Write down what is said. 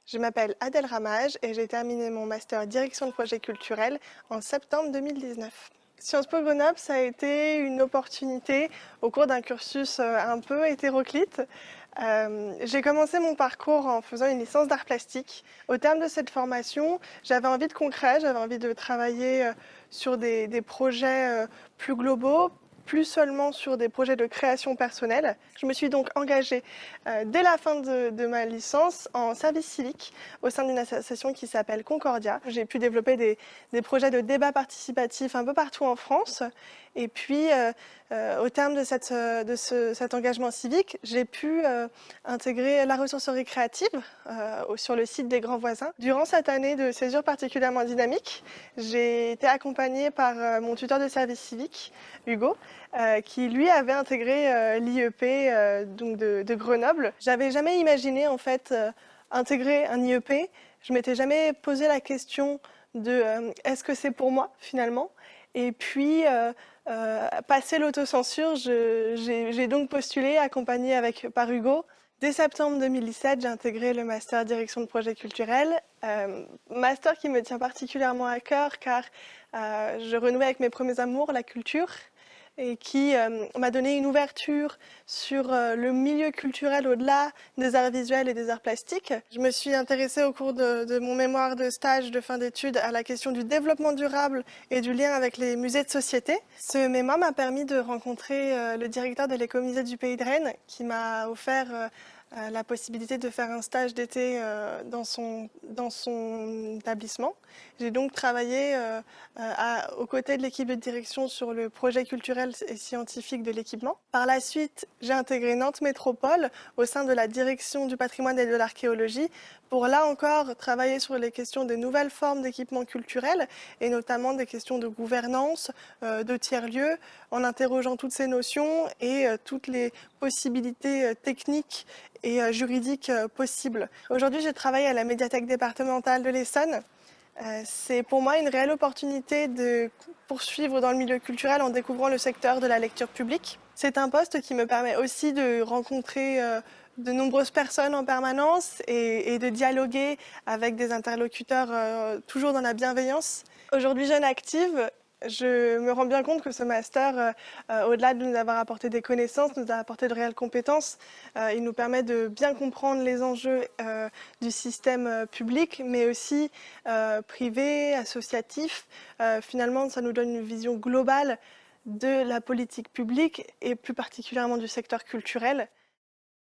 Je m'appelle Adèle Ramage et j'ai terminé mon master direction de projet culturel en septembre 2019. Sciences Po Grenoble, ça a été une opportunité au cours d'un cursus un peu hétéroclite. J'ai commencé mon parcours en faisant une licence d'art plastique. Au terme de cette formation, j'avais envie de concret, j'avais envie de travailler sur des projets plus globaux, plus seulement sur des projets de création personnelle. Je me suis donc engagée dès la fin de ma licence en service civique au sein d'une association qui s'appelle Concordia. J'ai pu développer des projets de débat participatif un peu partout en France. Et puis, au terme de cet engagement civique, j'ai pu intégrer la ressourcerie créative sur le site des Grands Voisins. Durant cette année de césure particulièrement dynamique, j'ai été accompagnée par mon tuteur de service civique, Hugo, qui lui avait intégré l'IEP donc de Grenoble. J'avais jamais imaginé en fait intégrer un IEP. Je m'étais jamais posé la question de est-ce que c'est pour moi finalement. Et puis passé l'autocensure, j'ai donc postulé, accompagnée par Hugo. Dès septembre 2017, j'ai intégré le master direction de projet culturel, master qui me tient particulièrement à cœur car je renouais avec mes premiers amours, la culture, et qui m'a donné une ouverture sur le milieu culturel au-delà des arts visuels et des arts plastiques. Je me suis intéressée au cours de mon mémoire de stage de fin d'études à la question du développement durable et du lien avec les musées de société. Ce mémoire m'a permis de rencontrer le directeur de l'écomusée du Pays de Rennes qui m'a offert la possibilité de faire un stage d'été dans son établissement. J'ai donc travaillé aux côtés de l'équipe de direction sur le projet culturel et scientifique de l'équipement. Par la suite, j'ai intégré Nantes Métropole au sein de la direction du patrimoine et de l'archéologie pour là encore travailler sur les questions des nouvelles formes d'équipements culturels et notamment des questions de gouvernance, de tiers-lieux, en interrogeant toutes ces notions et toutes les possibilités techniques et juridiques possibles. Aujourd'hui, je travaille à la médiathèque départementale de l'Essonne. C'est pour moi une réelle opportunité de poursuivre dans le milieu culturel en découvrant le secteur de la lecture publique. C'est un poste qui me permet aussi de rencontrer de nombreuses personnes en permanence et de dialoguer avec des interlocuteurs toujours dans la bienveillance. Aujourd'hui jeune active, je me rends bien compte que ce master, au-delà de nous avoir apporté des connaissances, nous a apporté de réelles compétences. Il nous permet de bien comprendre les enjeux du système public, mais aussi privé, associatif. Finalement, ça nous donne une vision globale de la politique publique et plus particulièrement du secteur culturel.